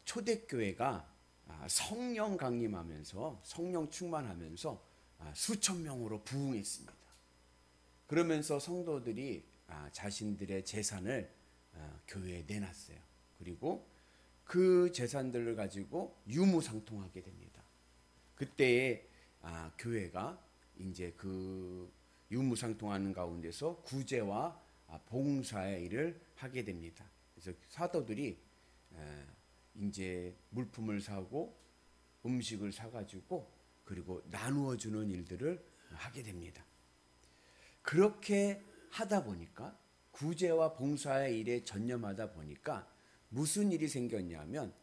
초대교회가 성령 강림하면서 성령 충만하면서 수천 명으로 부흥했습니다. 그러면서 성도들이 자신들의 재산을 교회에 내놨어요. 그리고 그 재산들을 가지고 유무상통하게 됩니다. 그때에 교회가 이제 그 유무상통하는 가운데서 구제와 봉사의 일을 하게 됩니다. 그래서 사도들이 이제 물품을 사고 음식을 사가지고 그리고 나누어 주는 일들을 하게 됩니다. 그렇게 하다 보니까 구제와 봉사의 일에 전념하다 보니까 무슨 일이 생겼냐면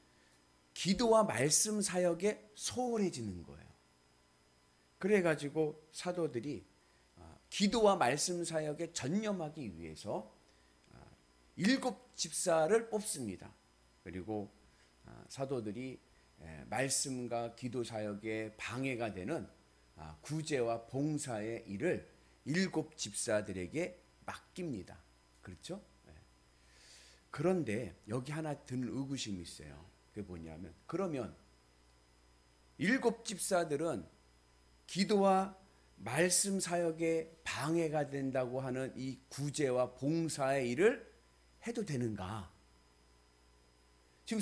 기도와 말씀 사역에 소홀해지는 거예요. 그래가지고 사도들이 기도와 말씀 사역에 전념하기 위해서 7 집사를 뽑습니다. 그리고 사도들이 말씀과 기도 사역에 방해가 되는 구제와 봉사의 일을 7 집사들에게 맡깁니다. 그렇죠? 그런데 여기 하나 드는 의구심이 있어요. 그게 뭐냐면 그러면 7 집사들은 기도와 말씀 사역에 방해가 된다고 하는 이 구제와 봉사의 일을 해도 되는가? 지금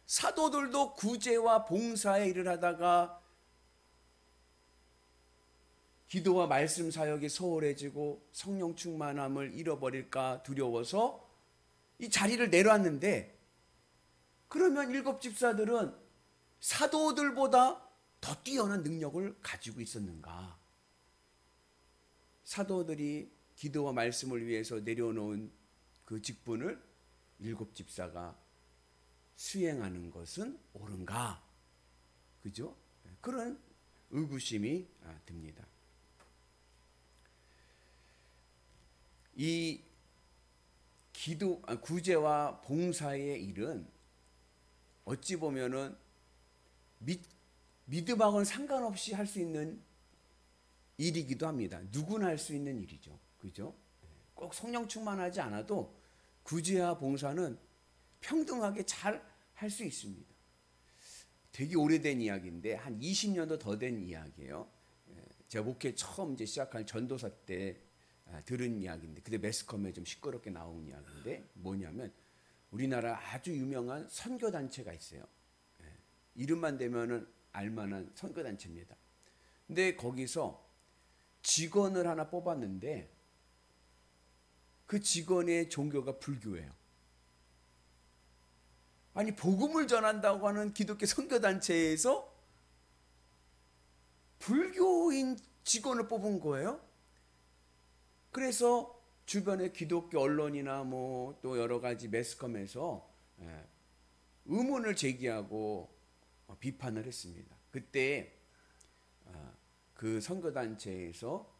사도들도 구제와 봉사의 일을 하다가 기도와 말씀 사역에 소홀해지고 성령 충만함을 잃어버릴까 두려워서 이 자리를 내놨는데, 그러면 7 집사들은 사도들보다 더 뛰어난 능력을 가지고 있었는가? 사도들이 기도와 말씀을 위해서 내려놓은 그 직분을 7 집사가 수행하는 것은 옳은가? 그죠? 그런 의구심이 듭니다. 이 구제와 봉사의 일은 어찌 보면은 믿음하고는 상관없이 할 수 있는 일이기도 합니다. 누구나 할 수 있는 일이죠. 그죠? 꼭 성령 충만하지 않아도 구제와 봉사는 평등하게 잘 할 수 있습니다. 되게 오래된 이야기인데 한 20년도 더 된 이야기예요. 제가 목회 처음 이제 시작한 전도사 때 들은 이야기인데, 그때 매스컴에 좀 시끄럽게 나온 이야기인데 뭐냐면 우리나라 아주 유명한 선교단체가 있어요. 이름만 대면은 알만한 선교단체입니다. 근데 거기서 직원을 하나 뽑았는데 그 직원의 종교가 불교예요. 아니, 복음을 전한다고 하는 기독교 선교단체에서 불교인 직원을 뽑은 거예요. 그래서 주변의 기독교 언론이나 뭐 또 여러 가지 매스컴에서 의문을 제기하고 비판을 했습니다. 그때 그 선교단체에서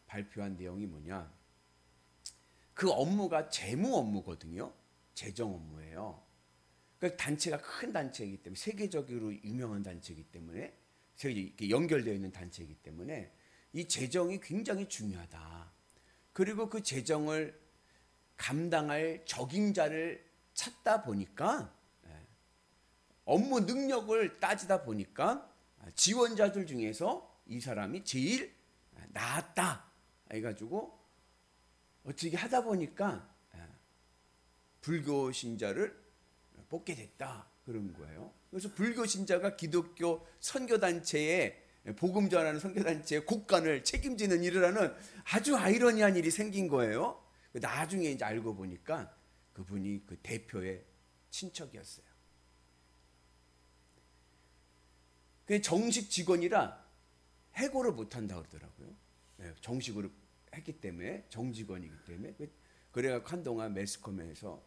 발표한 내용이 뭐냐, 그 업무가 재무 업무거든요. 재정 업무예요. 그러니까 단체가 큰 단체이기 때문에, 세계적으로 유명한 단체이기 때문에, 이렇게 연결되어 있는 단체이기 때문에 이 재정이 굉장히 중요하다. 그리고 그 재정을 감당할 적임자를 찾다 보니까, 업무 능력을 따지다 보니까 지원자들 중에서 이 사람이 제일 나았다 해가지고 어떻게 하다 보니까 불교 신자를 뽑게 됐다, 그런 거예요. 그래서 불교 신자가 기독교 선교단체에, 복음 전하는 선교단체의 곡간을 책임지는 일을 하는 아주 아이러니한 일이 생긴 거예요. 나중에 이제 알고 보니까 그분이 그 대표의 친척이었어요. 그 정식 직원이라 해고를 못한다고 그러더라고요. 정식으로 했기 때문에, 정직원이기 때문에. 그래갖고 한동안 매스컴에서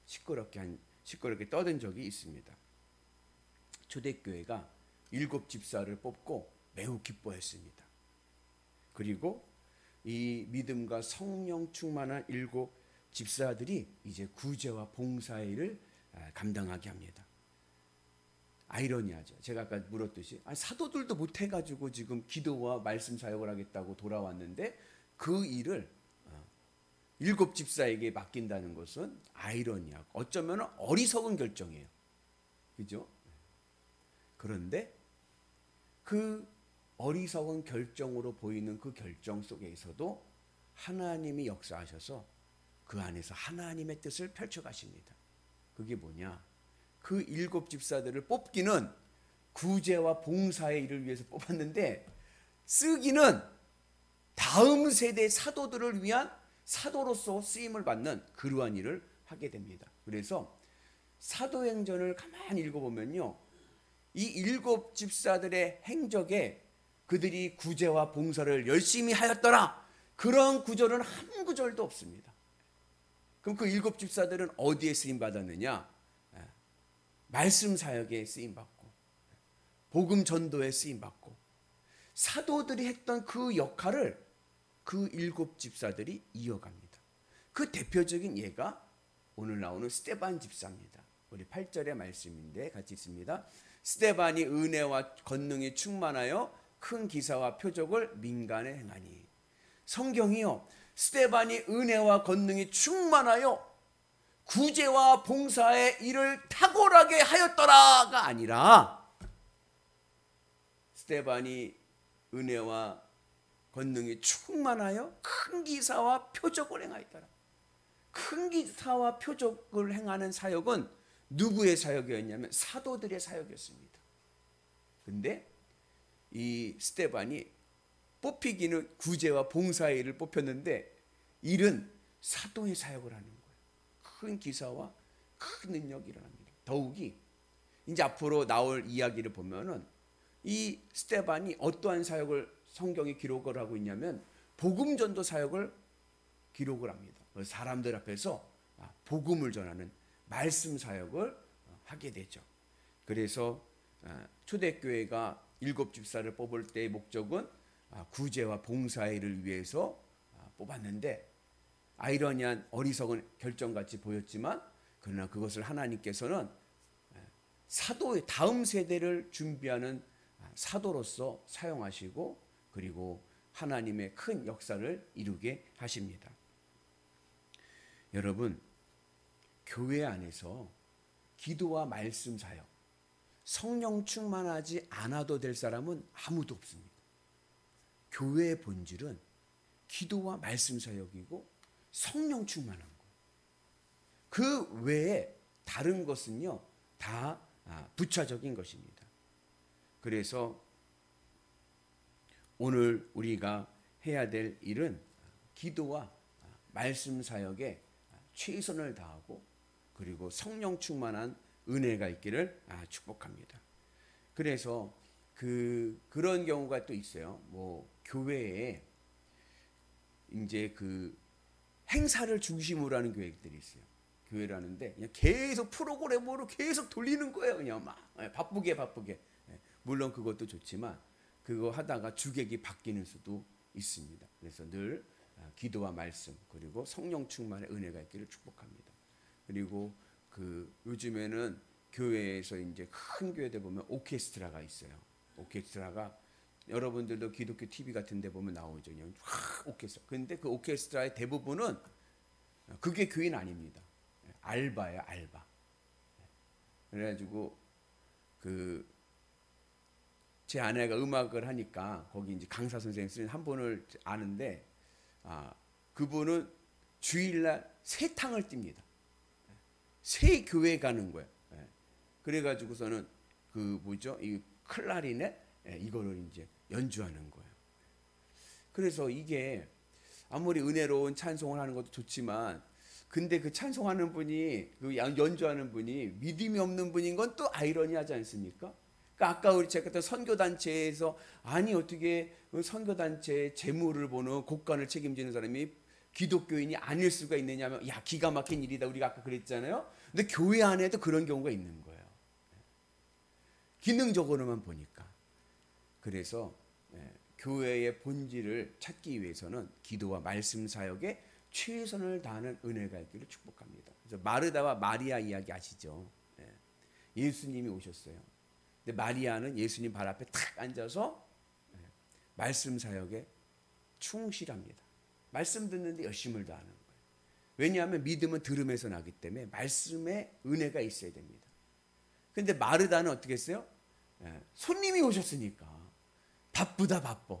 시끄럽게 떠든 적이 있습니다. 초대교회가 7 집사를 뽑고 매우 기뻐했습니다. 그리고 이 믿음과 성령 충만한 7 집사들이 이제 구제와 봉사의 일을 감당하게 합니다. 아이러니하죠. 제가 아까 물었듯이 사도들도 못해가지고 지금 기도와 말씀 사역을 하겠다고 돌아왔는데 그 일을 일곱 집사에게 맡긴다는 것은 아이러니하고 어쩌면 어리석은 결정이에요. 그죠? 그런데 그 어리석은 결정으로 보이는 그 결정 속에서도 하나님이 역사하셔서 그 안에서 하나님의 뜻을 펼쳐가십니다. 그게 뭐냐? 그 일곱 집사들을 뽑기는 구제와 봉사의 일을 위해서 뽑았는데 쓰기는 다음 세대 사도들을 위한 사도로서 쓰임을 받는 그러한 일을 하게 됩니다. 그래서 사도행전을 가만히 읽어보면요, 이 일곱 집사들의 행적에 그들이 구제와 봉사를 열심히 하였더라, 그런 구절은 한 구절도 없습니다. 그럼 그 일곱 집사들은 어디에 쓰임 받았느냐? 말씀 사역에 쓰임 받고, 복음 전도에 쓰임 받고, 사도들이 했던 그 역할을 그 일곱 집사들이 이어갑니다. 그 대표적인 예가 오늘 나오는 스데반 집사입니다. 우리 8절의 말씀인데 같이 있습니다. 스데반이 은혜와 권능이 충만하여 큰 기사와 표적을 민간에 행하니. 성경이요, 스데반이 은혜와 권능이 충만하여 구제와 봉사의 일을 탁월하게 하였더라가 아니라, 스데반이 은혜와 권능이 충만하여 큰 기사와 표적을 행하였더라. 큰 기사와 표적을 행하는 사역은 누구의 사역이었냐면 사도들의 사역이었습니다. 근데 이 스데반이 뽑히기는 구제와 봉사의 일을 뽑혔는데 일은 사도의 사역을 하는 거예요. 큰 기사와 큰 능력이 일어납니다. 더욱이 이제 앞으로 나올 이야기를 보면은 이 스데반이 어떠한 사역을 성경에 기록을 하고 있냐면 복음 전도 사역을 기록을 합니다. 사람들 앞에서 복음을 전하는 말씀 사역을 하게 되죠. 그래서 초대교회가 일곱 집사를 뽑을 때의 목적은 구제와 봉사의 일을 위해서 뽑았는데, 아이러니한 어리석은 결정같이 보였지만 그러나 그것을 하나님께서는 사도의 다음 세대를 준비하는 사도로서 사용하시고, 그리고 하나님의 큰 역사를 이루게 하십니다. 여러분, 교회 안에서 기도와 말씀 사역, 성령 충만하지 않아도 될 사람은 아무도 없습니다. 교회의 본질은 기도와 말씀 사역이고 성령 충만한 거예요. 그 외에 다른 것은요 다 부차적인 것입니다. 그래서 오늘 우리가 해야 될 일은 기도와 말씀 사역에 최선을 다하고, 그리고 성령 충만한 은혜가 있기를 축복합니다. 그래서 그런 경우가 또 있어요. 뭐 교회에 이제 그 행사를 중심으로 하는 교회들이 있어요. 교회를 하는데 그냥 계속 프로그램으로 계속 돌리는 거예요. 그냥 막 바쁘게. 물론 그것도 좋지만 그거 하다가 주객이 바뀌는 수도 있습니다. 그래서 늘 기도와 말씀, 그리고 성령 충만의 은혜가 있기를 축복합니다. 그리고 요즘에는 교회에서 이제 큰 교회들 보면 오케스트라가 있어요. 오케스트라가 여러분들도 기독교 TV 같은 데 보면 나오죠. 그냥 오케스트라. 근데 그 오케스트라의 대부분은 그게 교인 아닙니다. 알바예요, 알바. 그래가지고 제 아내가 음악을 하니까 거기 이제 강사 선생님 쓰는 한 분을 아는데, 그분은 주일날 세 탕을 띱니다. 세 교회 가는 거예요. 그래가지고서는 이 클라리넷 이거를 이제 연주하는 거예요. 그래서 이게 아무리 은혜로운 찬송을 하는 것도 좋지만, 근데 그 찬송하는 분이, 그 연주하는 분이 믿음이 없는 분인 건 또 아이러니하지 않습니까? 그러니까 아까 우리 제가 선교단체에서, 아니 어떻게 선교단체의 재무를 보는 곡간을 책임지는 사람이 기독교인이 아닐 수가 있느냐면, 야, 기가 막힌 일이다, 우리가 아까 그랬잖아요. 근데 교회 안에도 그런 경우가 있는 거예요. 기능적으로만 보니까. 그래서 교회의 본질을 찾기 위해서는 기도와 말씀 사역에 최선을 다하는 은혜가 있기를 축복합니다. 그래서 마르다와 마리아 이야기 아시죠? 예수님이 오셨어요. 근데 마리아는 예수님 발 앞에 탁 앉아서 말씀 사역에 충실합니다. 말씀 듣는데 열심을 다하는 거예요. 왜냐하면 믿음은 들음에서 나기 때문에 말씀에 은혜가 있어야 됩니다. 근데 마르다는 어떻게 했어요? 손님이 오셨으니까 바쁘다 바빠.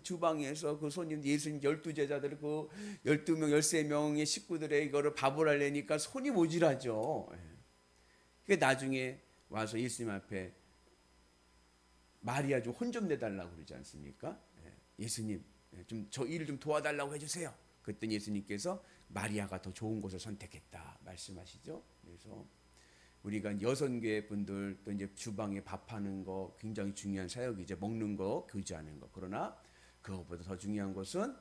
주방에서 그 손님 예수님 12제자들 그 12명 13명의 식구들의 이거를 밥을 하려니까 손이 모질하죠. 그러니까 나중에 와서 예수님 앞에 마리아 좀 혼 좀 내달라고 그러지 않습니까? 예수님 좀 저 일을 좀 도와달라고 해주세요. 그랬더니 예수님께서 마리아가 더 좋은 곳을 선택했다 말씀하시죠. 그래서 우리가 여선교회 분들 또 이제 주방에 밥하는 거 굉장히 중요한 사역이죠. 먹는 거, 교제하는 거. 그러나 그것보다 더 중요한 것은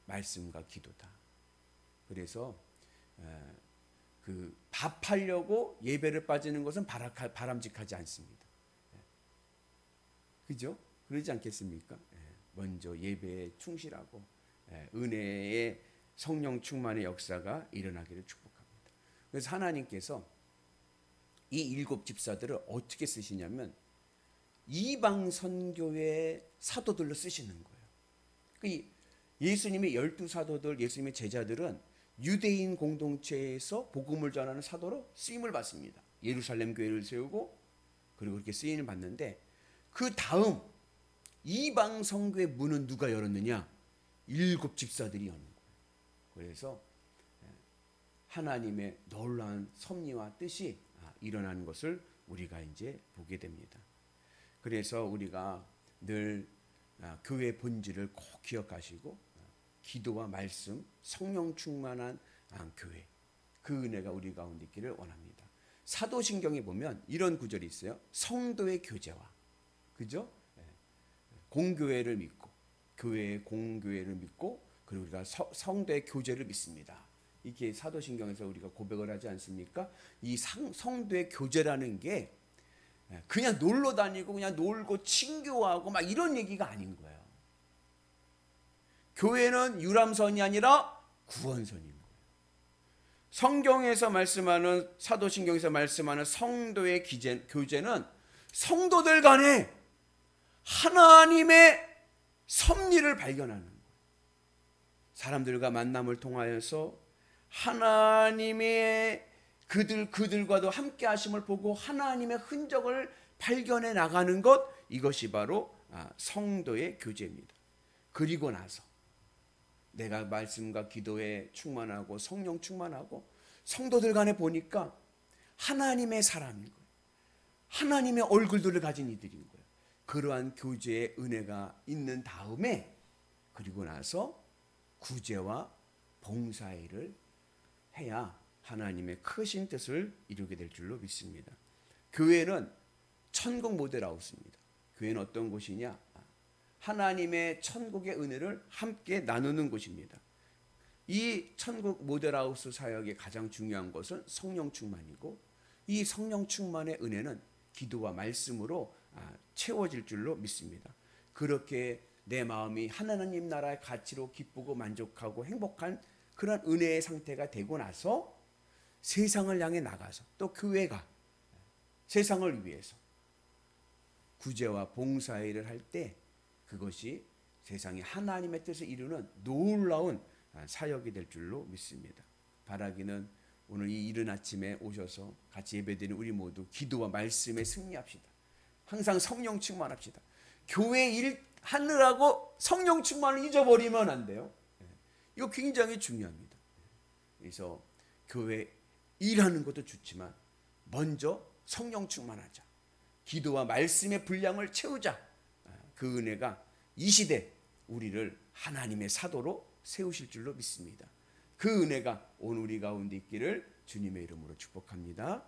말씀과 기도다. 그래서 그 밥하려고 예배를 빠지는 것은 바람직하지 않습니다. 그죠? 그러지 않겠습니까? 먼저 예배에 충실하고 은혜의 성령 충만의 역사가 일어나기를 축복합니다. 그래서 하나님께서 이 7 집사들을 어떻게 쓰시냐면 이방 선교의 사도들로 쓰시는 거예요. 예수님의 12사도들, 예수님의 제자들은 유대인 공동체에서 복음을 전하는 사도로 쓰임을 받습니다. 예루살렘 교회를 세우고 그리고 그렇게 쓰임을 받는데 그 다음 이방 선교의 문은 누가 열었느냐? 7 집사들이 여는 거예요. 그래서 하나님의 놀라운 섭리와 뜻이 일어나는 것을 우리가 이제 보게 됩니다. 그래서 우리가 늘 교회 본질을 꼭 기억하시고 기도와 말씀, 성령 충만한 교회, 그 은혜가 우리 가운데 있기를 원합니다. 사도신경에 보면 이런 구절이 있어요. 성도의 교제와, 그죠? 공교회를 믿고, 교회의 공교회를 믿고, 그리고 우리가 성도의 교제를 믿습니다. 이게 사도신경에서 우리가 고백을 하지 않습니까? 이 성도의 교제라는 게 그냥 놀러 다니고 그냥 놀고 친교하고 막 이런 얘기가 아닌 거예요. 교회는 유람선이 아니라 구원선인 거예요. 성경에서 말씀하는 사도신경에서 말씀하는 성도의 교제는 성도들 간에 하나님의 섭리를 발견하는 거예요. 사람들과 만남을 통하여서 하나님의 그들과도 함께 하심을 보고 하나님의 흔적을 발견해 나가는 것, 이것이 바로 성도의 교제입니다. 그리고 나서 내가 말씀과 기도에 충만하고 성령 충만하고 성도들 간에 보니까 하나님의 사람인 거예요. 하나님의 얼굴들을 가진 이들인 거예요. 그러한 교제의 은혜가 있는 다음에 그리고 나서 구제와 봉사일을 해야 하나님의 크신 뜻을 이루게 될 줄로 믿습니다. 교회는 천국 모델하우스입니다. 교회는 어떤 곳이냐? 하나님의 천국의 은혜를 함께 나누는 곳입니다. 이 천국 모델하우스 사역의 가장 중요한 것은 성령 충만이고, 이 성령 충만의 은혜는 기도와 말씀으로 채워질 줄로 믿습니다. 그렇게 내 마음이 하나님 나라의 가치로 기쁘고 만족하고 행복한 그런 은혜의 상태가 되고 나서 세상을 향해 나가서 또 교회가 세상을 위해서 구제와 봉사일을 할 때 그것이 세상에 하나님의 뜻을 이루는 놀라운 사역이 될 줄로 믿습니다. 바라기는 오늘 이 이른 아침에 오셔서 같이 예배드리는 우리 모두 기도와 말씀에 승리합시다. 항상 성령 충만합시다. 교회 일 하느라고 성령 충만을 잊어버리면 안 돼요. 이거 굉장히 중요합니다. 그래서 교회 일하는 것도 좋지만 먼저 성령 충만하자. 기도와 말씀의 분량을 채우자. 그 은혜가 이 시대 우리를 하나님의 사도로 세우실 줄로 믿습니다. 그 은혜가 오늘 우리 가운데 있기를 주님의 이름으로 축복합니다.